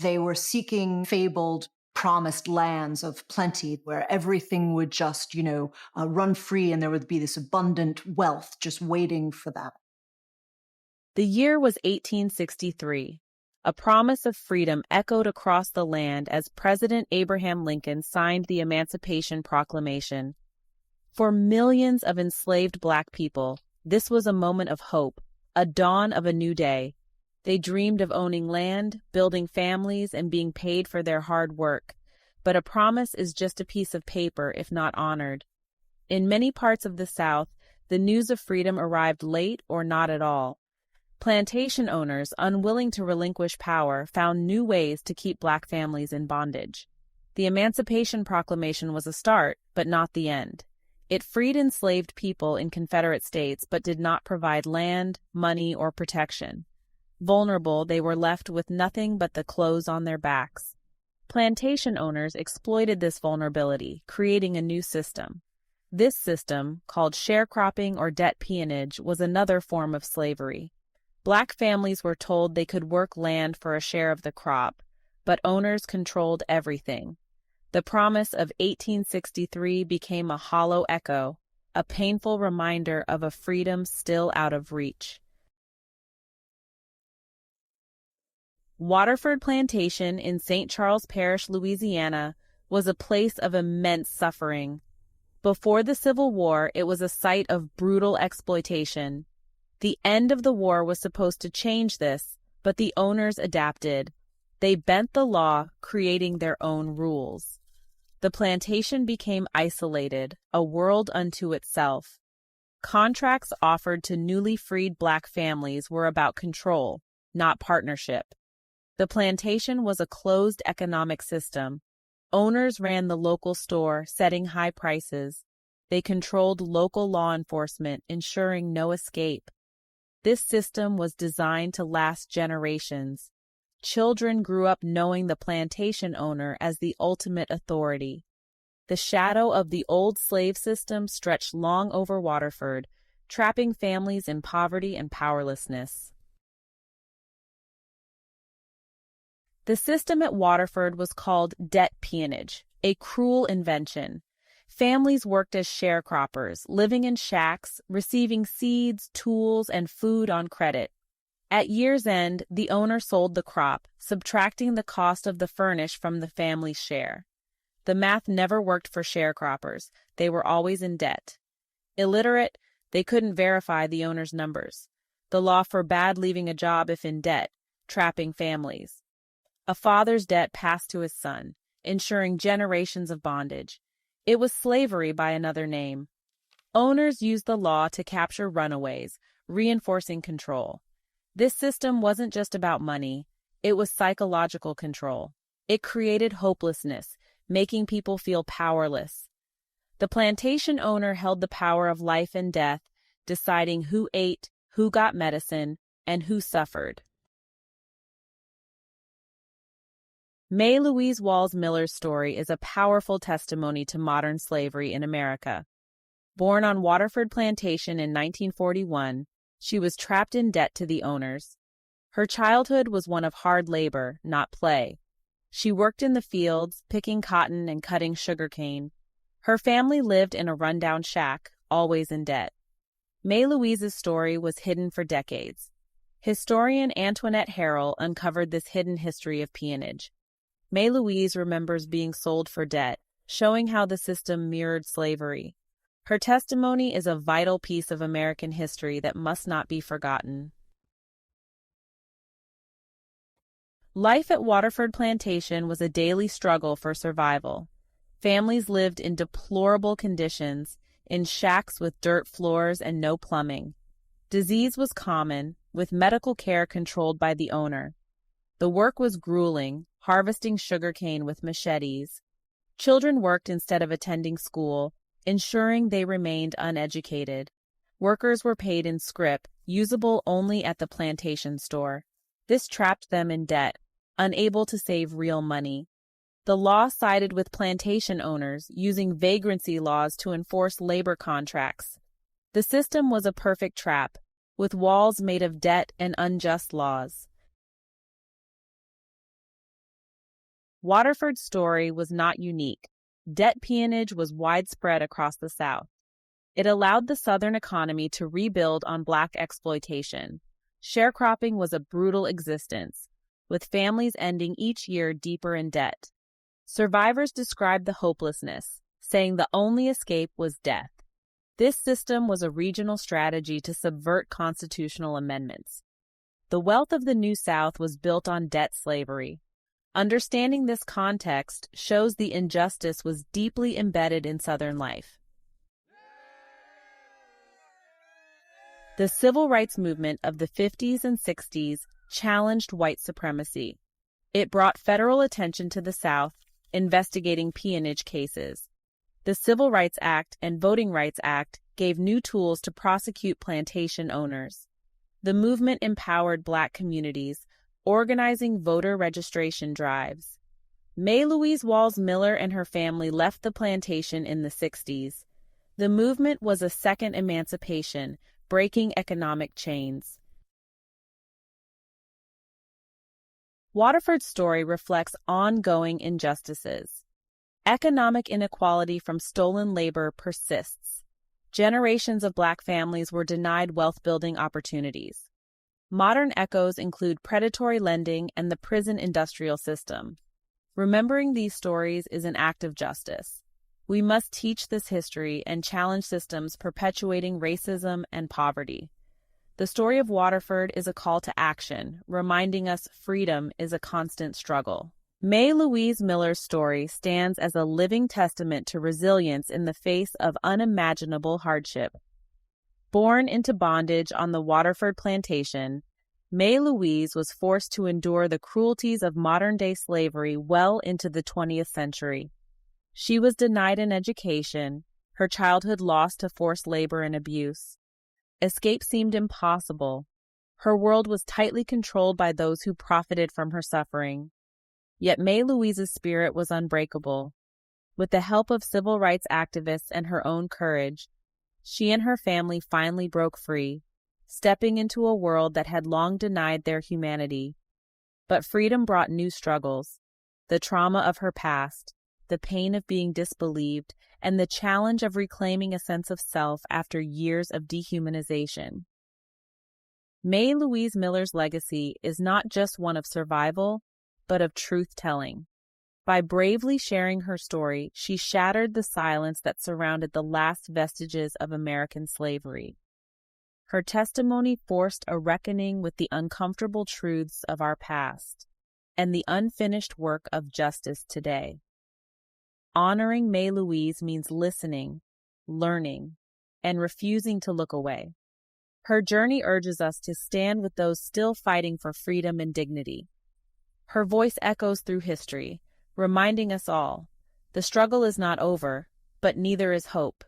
they were seeking fabled promised lands of plenty where everything would just, run free and there would be this abundant wealth just waiting for them. The year was 1863. A promise of freedom echoed across the land as President Abraham Lincoln signed the Emancipation Proclamation. For millions of enslaved Black people, this was a moment of hope, a dawn of a new day. They dreamed of owning land, building families, and being paid for their hard work. But a promise is just a piece of paper if not honored. In many parts of the South, the news of freedom arrived late or not at all. Plantation owners, unwilling to relinquish power, found new ways to keep Black families in bondage. The Emancipation Proclamation was a start, but not the end. It freed enslaved people in Confederate states but did not provide land, money, or protection. Vulnerable, they were left with nothing but the clothes on their backs. Plantation owners exploited this vulnerability, creating a new system. This system, called sharecropping or debt peonage, was another form of slavery. Black families were told they could work land for a share of the crop, but owners controlled everything. The promise of 1863 became a hollow echo, a painful reminder of a freedom still out of reach. Waterford Plantation in St. Charles Parish, Louisiana, was a place of immense suffering. Before the Civil War, it was a site of brutal exploitation. The end of the war was supposed to change this, but the owners adapted. They bent the law, creating their own rules. The plantation became isolated, a world unto itself. Contracts offered to newly freed Black families were about control, not partnership. The plantation was a closed economic system. Owners ran the local store, setting high prices. They controlled local law enforcement, ensuring no escape. This system was designed to last generations. Children grew up knowing the plantation owner as the ultimate authority. The shadow of the old slave system stretched long over Waterford, trapping families in poverty and powerlessness. The system at Waterford was called debt peonage, a cruel invention. Families worked as sharecroppers, living in shacks, receiving seeds, tools, and food on credit. At year's end, the owner sold the crop, subtracting the cost of the furnish from the family's share. The math never worked for sharecroppers. They were always in debt. Illiterate, they couldn't verify the owner's numbers. The law forbade leaving a job if in debt, trapping families. A father's debt passed to his son, ensuring generations of bondage. It was slavery by another name. Owners used the law to capture runaways, reinforcing control. This system wasn't just about money, it was psychological control. It created hopelessness, making people feel powerless. The plantation owner held the power of life and death, deciding who ate, who got medicine, and who suffered. May Louise Walls Miller's story is a powerful testimony to modern slavery in America. Born on Waterford Plantation in 1941, she was trapped in debt to the owners. Her childhood was one of hard labor, not play. She worked in the fields, picking cotton and cutting sugarcane. Her family lived in a rundown shack, always in debt. May Louise's story was hidden for decades. Historian Antoinette Harrell uncovered this hidden history of peonage. May Louise remembers being sold for debt, showing how the system mirrored slavery. Her testimony is a vital piece of American history that must not be forgotten. Life at Waterford Plantation was a daily struggle for survival. Families lived in deplorable conditions, in shacks with dirt floors and no plumbing. Disease was common, with medical care controlled by the owner. The work was grueling, harvesting sugarcane with machetes. Children worked instead of attending school, ensuring they remained uneducated. Workers were paid in scrip, usable only at the plantation store. This trapped them in debt, unable to save real money. The law sided with plantation owners, using vagrancy laws to enforce labor contracts. The system was a perfect trap, with walls made of debt and unjust laws. Waterford's story was not unique. Debt peonage was widespread across the South. It allowed the Southern economy to rebuild on Black exploitation. Sharecropping was a brutal existence, with families ending each year deeper in debt. Survivors described the hopelessness, saying the only escape was death. This system was a regional strategy to subvert constitutional amendments. The wealth of the New South was built on debt slavery. Understanding this context shows the injustice was deeply embedded in Southern life. The civil rights movement of the 50s and 60s challenged white supremacy. It brought federal attention to the South, investigating peonage cases. The Civil Rights Act and Voting Rights Act gave new tools to prosecute plantation owners. The movement empowered Black communities, organizing voter registration drives. May Louise Walls Miller and her family left the plantation in the 60s. The movement was a second emancipation, breaking economic chains. Waterford's story reflects ongoing injustices. Economic inequality from stolen labor persists. Generations of Black families were denied wealth-building opportunities. Modern echoes include predatory lending and the prison industrial system. Remembering these stories is an act of justice. We must teach this history and challenge systems perpetuating racism and poverty. The story of Waterford is a call to action, reminding us freedom is a constant struggle. May Louise Miller's story stands as a living testament to resilience in the face of unimaginable hardship. Born into bondage on the Waterford plantation, May Louise was forced to endure the cruelties of modern-day slavery well into the 20th century. She was denied an education, her childhood lost to forced labor and abuse. Escape seemed impossible. Her world was tightly controlled by those who profited from her suffering. Yet May Louise's spirit was unbreakable. With the help of civil rights activists and her own courage, she and her family finally broke free, stepping into a world that had long denied their humanity. But freedom brought new struggles, the trauma of her past, the pain of being disbelieved, and the challenge of reclaiming a sense of self after years of dehumanization. May Louise Miller's legacy is not just one of survival, but of truth-telling. By bravely sharing her story, she shattered the silence that surrounded the last vestiges of American slavery. Her testimony forced a reckoning with the uncomfortable truths of our past and the unfinished work of justice today. Honoring May Louise means listening, learning, and refusing to look away. Her journey urges us to stand with those still fighting for freedom and dignity. Her voice echoes through history, reminding us all, the struggle is not over, but neither is hope.